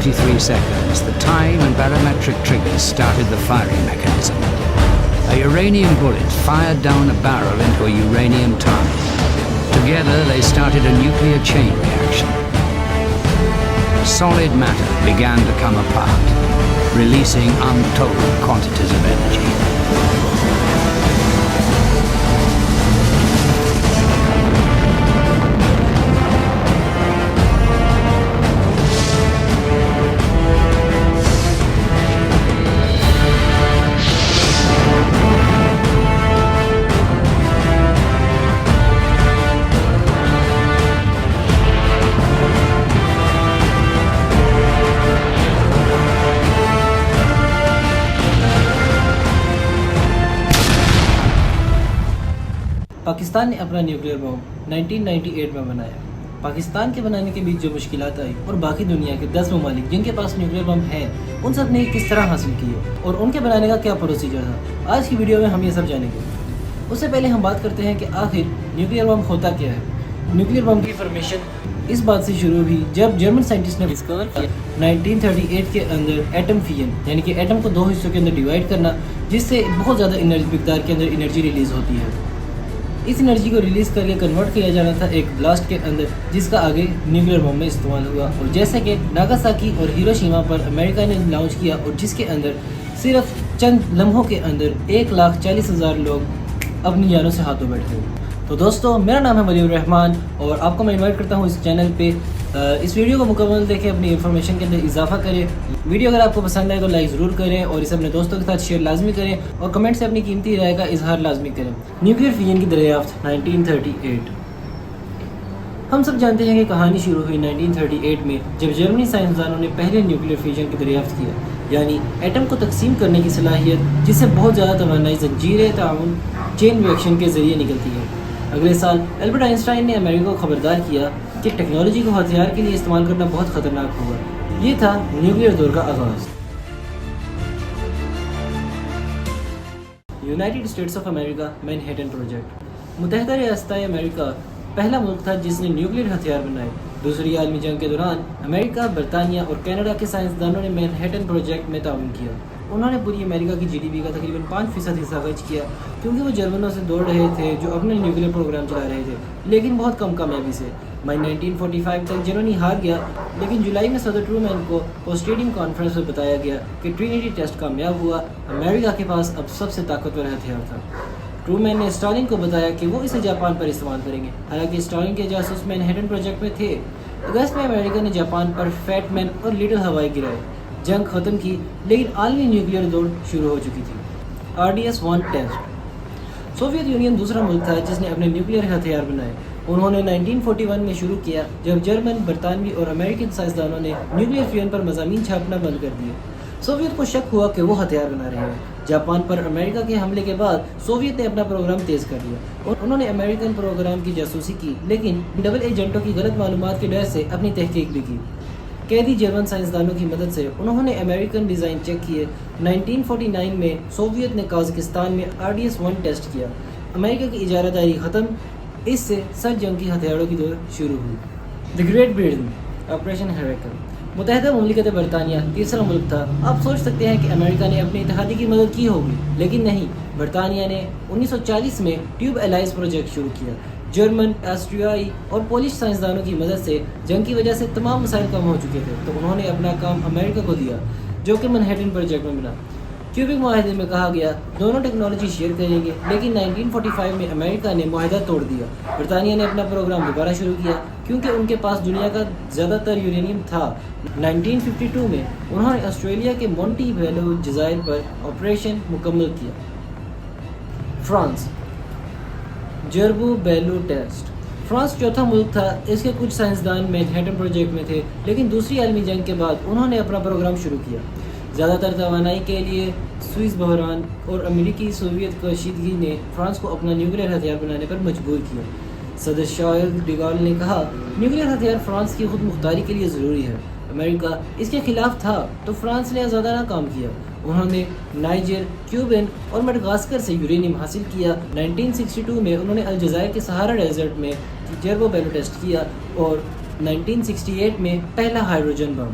43 seconds, the time and barometric triggers started the firing mechanism. A uranium bullet fired down a barrel into a uranium target. Together, they started a nuclear chain reaction. Solid matter began to come apart, releasing untold quantities of energy. Pakistan نے اپنا nuclear بم 1998 میں بنایا۔ پاکستان کے بنانے کے بیچ جو مشکلات آئی اور باقی دنیا کے 10 ممالک جن کے پاس نیوکلیئر بم ہیں ان سب نے کس طرح حاصل کیے اور ان کے بنانے کا کیا پروسیجر تھا، آج کی ویڈیو میں ہم یہ سب جانیں گے۔ اس سے پہلے ہم بات کرتے ہیں کہ آخر نیوکلیئر بم ہوتا کیا ہے۔ نیوکلیئر بم کی فارمیشن اس بات سے شروع ہوئی جب جرمن سائنٹسٹ نے ڈسکور کیا 1938 کے اندر ایٹم فیژن، یعنی کہ ایٹم کو 2 حصوں کے اندر ڈیوائڈ کرنا، جس سے بہت زیادہ مقدار کے اندر انرجی ریلیز ہوتی ہے۔ اس انرجی کو ریلیز کر کے کنورٹ کیا جانا تھا ایک بلاسٹ کے اندر، جس کا آگے نیوکلیئر بم میں استعمال ہوا، اور جیسے کہ ناگاساکی اور ہیروشیما پر امریکہ نے لانچ کیا، اور جس کے اندر صرف چند لمحوں کے اندر 1,40,000 لوگ اپنی جانوں سے ہاتھوں بیٹھے ہوئے۔ تو دوستو، میرا نام ہے ولیم الرحمان اور آپ کو میں انوائٹ کرتا ہوں اس چینل پہ۔ اس ویڈیو کو مکمل دیکھیں، اپنی انفارمیشن کے اندر اضافہ کریں۔ ویڈیو اگر آپ کو پسند آئے تو لائک ضرور کریں اور اسے اپنے دوستوں کے ساتھ شیئر لازمی کریں اور کمنٹ سے اپنی قیمتی رائے کا اظہار لازمی کریں۔ نیوکلیئر فیژن کی دریافت 1938۔ ہم سب جانتے ہیں کہ کہانی شروع ہوئی 1938 میں جب جرمنی سائنسدانوں نے پہلے نیوکلیئر فیژن کی دریافت کیا، یعنی ایٹم کو تقسیم کرنے کی صلاحیت، جس سے بہت زیادہ توانائی زنجیرے تعاون چین ریئیکشن کے ذریعے نکلتی ہے۔ اگلے سال البرٹ آئنسٹائن نے امریکہ کو خبردار کیا کہ ٹیکنالوجی کو ہتھیار کے لیے استعمال کرنا بہت خطرناک ہوگا۔ یہ تھا نیوکلیئر دور کا آغاز۔ United States of America Manhattan project. متحدہ ریاستہائے امریکہ پہلا ملک تھا جس نے نیوکلیئر ہتھیار بنائے۔ دوسری عالمی جنگ کے دوران امریکہ، برطانیہ اور کینیڈا کے سائنسدانوں نے مینہٹن پروجیکٹ میں تعاون کیا۔ انہوں نے پوری امریکہ کی GDP کا تقریباً 5% حصہ خرچ کیا، کیونکہ وہ جرمنوں سے دوڑ رہے تھے جو اپنے نیوکلیئر پروگرام چلا رہے تھے، لیکن بہت کم کامیابی سے۔ مئی 1945 تک جرمنی ہار گیا، لیکن جولائی میں صدر ٹرومین کو پوسٹیڈیم کانفرنس میں بتایا گیا کہ ٹرینیٹی ٹیسٹ کامیاب ہوا۔ امریکہ کے پاس اب سب سے طاقتور ہتھیار تھا۔ ٹرومین نے اسٹالن کو بتایا کہ وہ اسے جاپان پر استعمال کریں گے، حالانکہ اسٹالن کے جاسوس مینہٹن پروجیکٹ میں تھے۔ اگست میں امریکہ نے جاپان پر فیٹ مین اور لٹل ہوائی گرائے، جنگ ختم کی، لیکن عالمی نیوکلیئر دوڑ شروع ہو چکی تھی۔ RDS-1 test. سوویت یونین دوسرا ملک تھا جس نے اپنے نیوکلیئر ہتھیار بنائے۔ انہوں نے 1941 میں شروع کیا جب جرمن، برطانوی اور امریکن سائنسدانوں نے نیوکلیئر فیژن پر مضامین چھاپنا بند کر دیے۔ سوویت کو شک ہوا کہ وہ ہتھیار بنا رہے ہیں۔ جاپان پر امریکہ کے حملے کے بعد سوویت نے اپنا پروگرام تیز کر دیا اور انہوں نے امریکن پروگرام کی جاسوسی کی، لیکن ڈبل ایجنٹوں کی غلط معلومات کے ڈر سے اپنی تحقیق بھی کی۔ قیدی جرمن سائنسدانوں کی مدد سے انہوں نے امریکن ڈیزائن چیک کیے۔ 1949 میں سوویت نے قازقستان میں RDS-1 ٹیسٹ کیا۔ امریکہ کی اجارہ داری ختم، اس سے سر جنگ کی ہتھیاروں کی دور شروع ہوئی۔ The great Britain, operation Herrick. متحدہ مملکت برطانیہ تیسرا ملک تھا۔ آپ سوچ سکتے ہیں کہ امریکہ نے اپنے اتحادی کی مدد کی ہوگی، لیکن نہیں۔ برطانیہ نے 1940 میں ٹیوب الائز پروجیکٹ شروع کیا۔ جرمن، آسٹریائی اور پولش سائنسدانوں کی مدد سے جنگ کی وجہ سے تمام مسائل کم ہو چکے تھے، تو انہوں نے اپنا کام امریکہ کو دیا، جو کہ مینہٹن پروجیکٹ میں ملا۔ کیوبک معاہدے میں کہا گیا دونوں ٹیکنالوجی شیئر کریں گے، لیکن 1945 میں امریکہ نے معاہدہ توڑ دیا۔ برطانیہ نے اپنا پروگرام دوبارہ شروع کیا کیونکہ ان کے پاس دنیا کا زیادہ تر یورینیم تھا۔ 1952 میں انہوں نے آسٹریلیا کے مونٹی ویلو جزائر پر آپریشن مکمل کیا۔ France, Gerboise Bleue test. France چوتھا ملک تھا۔ اس کے کچھ سائنسدان مینہٹن پروجیکٹ میں تھے، لیکن دوسری عالمی جنگ کے بعد انہوں نے اپنا پروگرام شروع کیا۔ زیادہ تر توانائی کے لیے سوئس بحران اور امریکی سوویت کشیدگی نے فرانس کو اپنا نیوکلیئر ہتھیار بنانے پر مجبور کیا۔ صدر شارل ڈی گال نے کہا نیوکلیئر ہتھیار فرانس کی خود مختاری کے لیے ضروری ہے۔ امریکہ اس کے خلاف تھا تو فرانس نے آزادانہ کام کیا۔ انہوں نے نائجر، کیوبن اور مڈغاسکر سے یورینیم حاصل کیا۔ 1962 میں انہوں نے الجزائر کے سہارا ڈیزرٹ میں جربو بیلو ٹیسٹ کیا اور 1968 میں پہلا ہائیڈروجن بم۔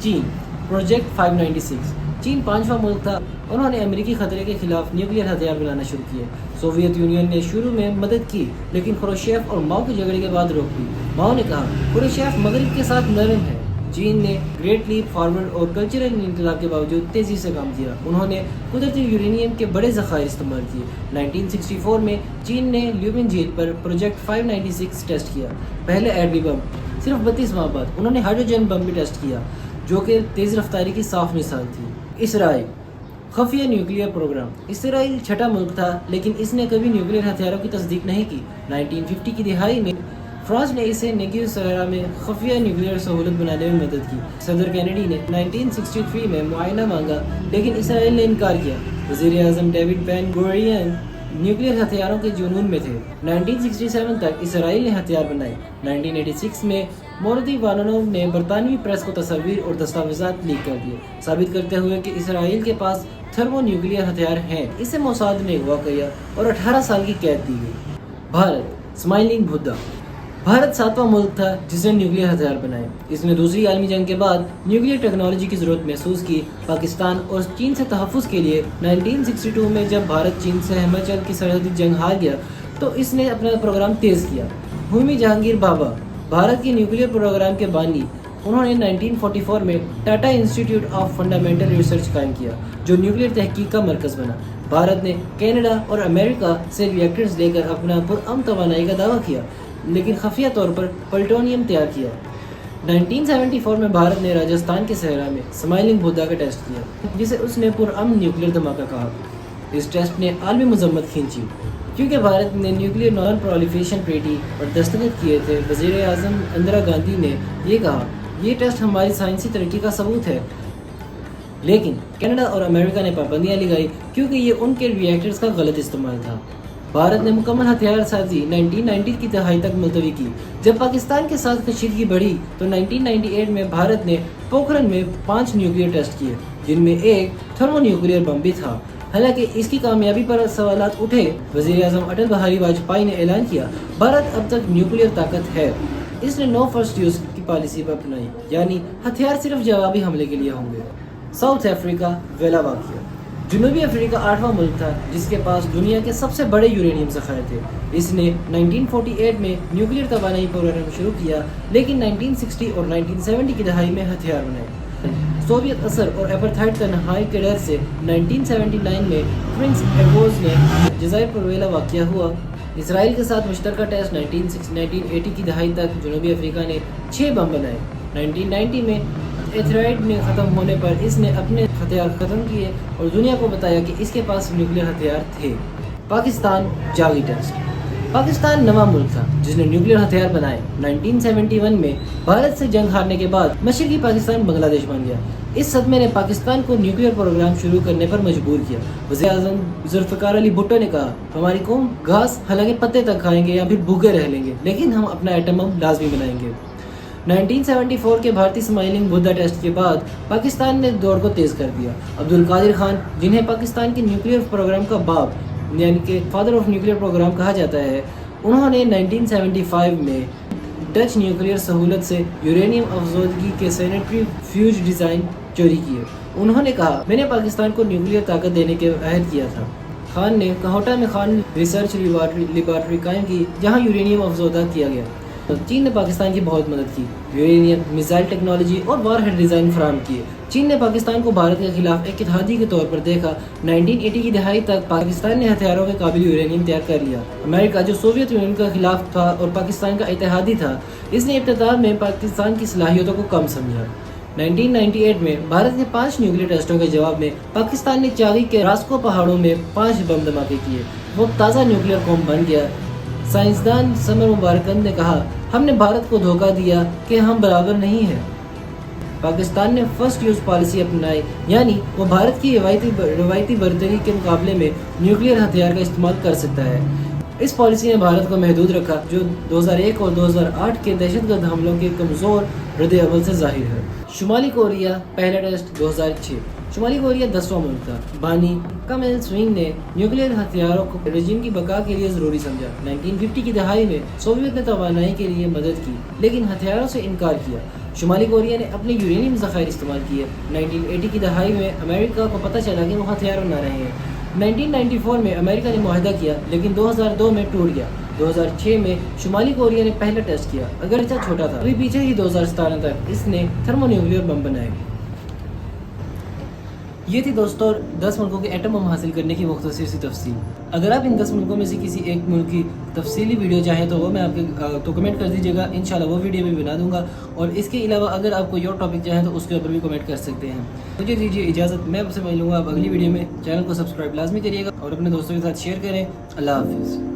چین پروجیکٹ 596 چین 5واں ملک تھا. انہوں نے امریکی خطرے کے خلاف نیوکلیئر ہتھیار بنانا شروع کیے. سوویت یونین نے شروع میں مدد کی لیکن خروشیف اور ماؤ کے جھگڑے کے بعد روک دی. ماؤ نے کہا خروشیف مغرب کے ساتھ نرم ہے. چین نے گریٹ لیپ فارورڈ اور کلچرل انقلاب کے باوجود تیزی سے کام کیا. انہوں نے قدرتی یورینیم کے بڑے ذخائر استعمال کیے. 1964 میں چین نے لیوبن جھیل پر پروجیکٹ 596 ٹیسٹ کیا. پہلے ایٹمی بم. صرف 32 ماہ بعد انہوں نے ہائیڈروجن بم بھی ٹیسٹ کیا جو کہ تیز رفتاری کی صاف مثال تھی. اسرائیل خفیہ نیوکلیئر پروگرام. اسرائیل چھٹا ملک تھا لیکن اس نے کبھی نیوکلیئر ہتھیاروں کی تصدیق نہیں کی. 1950 کی دہائی میں فرانس نے اسے نیگیو صحرا میں خفیہ نیوکلیئر سہولت بنانے میں مدد کی. صدر کینیڈی نے 1963 میں معائنہ مانگا لیکن اسرائیل نے انکار کیا. وزیر اعظم ڈیوڈ بین گورین نیوکلیئر ہتھیاروں کے جنون میں تھے. 1967 تک اسرائیل نے ہتھیار بنائے. 1986 میں موردی وانونوو نے برطانوی پریس کو تصاویر اور دستاویزات لیک کر دیے ثابت کرتے ہوئے کہ اسرائیل کے پاس تھرمو نیوکلیئر ہتھیار ہیں. اسے موساد نے اغوا کیا اور 18 سال کی قید دی گئی. بھارت اسمائلنگ بھدا. بھارت 7واں ملک تھا جس نے نیوکلیئر ہتھیار بنائے. اس نے دوسری عالمی جنگ کے بعد نیوکلیئر ٹیکنالوجی کی ضرورت محسوس کی. پاکستان اور چین سے تحفظ کے لیے 1962 میں جب بھارت چین سے ہماچل کی سرحدی جنگ ہار گیا تو اس نے اپنا پروگرام تیز کیا. ہومی جہانگیر بابا بھارت کے نیوکلیئر پروگرام کے بانی. انہوں نے 1944 میں Tata institute of fundamental research قائم کیا جو نیوکلیئر تحقیق کا مرکز بنا. بھارت نے کینیڈا اور امریکہ سے ری ایکٹرز لے کر اپنا پرامن توانائی کا دعویٰ کیا لیکن خفیہ طور پر پلٹونیم تیار کیا. 1974 میں بھارت نے راجستھان کے صحرا میں اسمائلنگ بھدا کا ٹیسٹ کیا جسے اس نے پرامن نیوکلیئر دھماکہ کہا. اس ٹیسٹ نے عالمی مذمت کھینچی کیونکہ بھارت نے نیوکلیئر نان پرولیفریشن ٹریٹی پر دستخط کیے تھے. وزیر اعظم اندرا گاندھی نے یہ کہا یہ ٹیسٹ ہماری سائنسی ترقی کا ثبوت ہے. لیکن کینیڈا اور امریکہ نے پابندیاں لگائی کیونکہ یہ ان کے ری ایکٹرز کا غلط استعمال تھا. بھارت نے مکمل ہتھیار سازی 1990 کی دہائی تک ملتوی کی. جب پاکستان کے ساتھ کشیدگی بڑھی تو 1998 میں بھارت نے پوکھرن میں 5 نیوکلیئر ٹیسٹ کیے جن میں ایک تھرمو نیوکلیئر بم بھی تھا. حالانکہ اس کی کامیابی پر سوالات اٹھے. وزیر اعظم اٹل بہاری واجپئی نے اعلان کیا بھارت اب تک نیوکلیئر طاقت ہے. اس نے نو فرسٹ یوز کی پالیسی پر اپنائی یعنی ہتھیار صرف جوابی حملے کے لیے ہوں گے. ساؤتھ افریقہ ویلا واقعہ. جنوبی افریقہ 8واں ملک تھا جس کے پاس دنیا کے سب سے بڑے یورینیم ذخائر تھے. اس نے 1948 میں نیوکلیئر توانائی پروگرام شروع کیا لیکن 1960 اور 1970 کی دہائی میں ہتھیار بنائے. سوویت اثر اور اپرتھائڈ تنہائی کے ڈر سے 1979 میں پرنس ایڈورڈز نے جزائر پر ویلا واقعہ ہوا. اسرائیل کے ساتھ مشترکہ ٹیسٹ 1980 کی دہائی تک جنوبی افریقہ نے 6 بم بنائے. 1990 میں ایتھرائڈ میں ختم ہونے پر اس نے اپنے ہتھیار ختم کیے اور دنیا کو بتایا کہ اس کے پاس نیوکلیئر ہتھیار تھے. پاکستان جاوی ٹیسٹ. پاکستان نواں ملک تھا جس نے نیوکلیئر ہتھیار بنائے. 1971 میں بھارت سے جنگ ہارنے کے بعد مشرقی پاکستان بنگلہ دیش بن گیا. اس صدمے نے پاکستان کو نیوکلیئر پروگرام شروع کرنے پر مجبور کیا. وزیر اعظم ذوالفقار علی بھٹو نے کہا ہماری قوم گھاس حالانکہ پتے تک کھائیں گے یا پھر بھوکے رہ لیں گے لیکن ہم اپنا ایٹم بم لازمی بنائیں گے. 1974 کے بھارتی اسمائلنگ بھدا ٹیسٹ کے بعد پاکستان نے دوڑ کو تیز کر دیا. عبدالقادر خان جنہیں پاکستان کے نیوکلیئر پروگرام کا باپ یعنی کہ فادر آف نیوکلیئر پروگرام کہا جاتا ہے, انہوں نے 1975 میں ڈچ نیوکلیئر سہولت سے یورینیم افزودگی کے سینٹری فیوج ڈیزائن چوری کیے. انہوں نے کہا میں نے پاکستان کو نیوکلیئر طاقت دینے کے عہد کیا تھا. خان نے کہوٹا میں خان ریسرچ لیبارٹری قائم کی جہاں یورینیم افزودہ کیا گیا. چین نے پاکستان کی بہت مدد کی. یورینیم میزائل ٹیکنالوجی اور وار ہیڈ ڈیزائن فراہم کیے. چین نے پاکستان کو بھارت کے خلاف ایک اتحادی کے طور پر دیکھا. 1980 کی دہائی تک پاکستان نے ہتھیاروں کے قابل یورینیم تیار کر لیا. امریکہ جو سوویت یونین کے خلاف تھا اور پاکستان کا اتحادی تھا, اس نے ابتدا میں پاکستان کی صلاحیتوں کو کم سمجھا. 1998 میں بھارت نے 5 نیوکلیئر ٹیسٹوں کے جواب میں پاکستان نے چاغی کے راسکو پہاڑوں میں 5 بم دھماکے کیے. وہ تازہ نیوکلیئر قوم بن گیا. سائنسدان سمر مبارکند نے کہا ہم نے بھارت کو دھوکہ دیا کہ ہم برابر نہیں ہیں. پاکستان نے فرسٹ یوز پالیسی اپنائی یعنی وہ بھارت کی روایتی برتری کے مقابلے میں نیوکلیئر ہتھیار کا استعمال کر سکتا ہے. اس پالیسی نے بھارت کو محدود رکھا جو 2001 اور 2008 کے دہشت گرد حملوں کے کمزور رد عمل سے ظاہر ہے. شمالی کوریا پہلا ٹیسٹ 2006. شمالی کوریا 10واں ملک تھا. بانی کم ایل سوینگ نے نیوکلیئر ہتھیاروں کو رجیم کی بقا کے لیے ضروری سمجھا. 1950 کی دہائی میں سوویت نے توانائی کے لیے مدد کی لیکن ہتھیاروں سے انکار کیا. شمالی کوریا نے اپنے یورینیم ذخائر استعمال کیے. 1980 کی دہائی میں امریکہ کو پتہ چلا کہ وہ ہتھیار بنا رہے ہیں. 1994 میں امریکہ نے معاہدہ کیا لیکن 2002 میں ٹوٹ گیا. 2006 میں شمالی کوریا نے پہلا ٹیسٹ کیا, اگرچہ چھوٹا تھا. ابھی پیچھے ہی 2017 تک اس نے تھرمو نیوکلیئر بم بنائے. یہ تھی دوستوں 10 ملکوں کے ایٹم بم حاصل کرنے کی مختصر سی تفصیل. اگر آپ ان 10 ملکوں میں سے کسی ایک ملک کی تفصیلی ویڈیو چاہیں تو وہ میں آپ کے تو کمنٹ کر دیجیے گا, انشاءاللہ وہ ویڈیو بھی بنا دوں گا. اور اس کے علاوہ اگر آپ کوئی اور ٹاپک چاہیں تو اس کے اوپر بھی کمنٹ کر سکتے ہیں. مجھے دیجیے اجازت, میں آپ سے ملوں گا اب اگلی ویڈیو میں. چینل کو سبسکرائب لازمی کریے گا اور اپنے دوستوں کے ساتھ شیئر کریں. اللہ حافظ.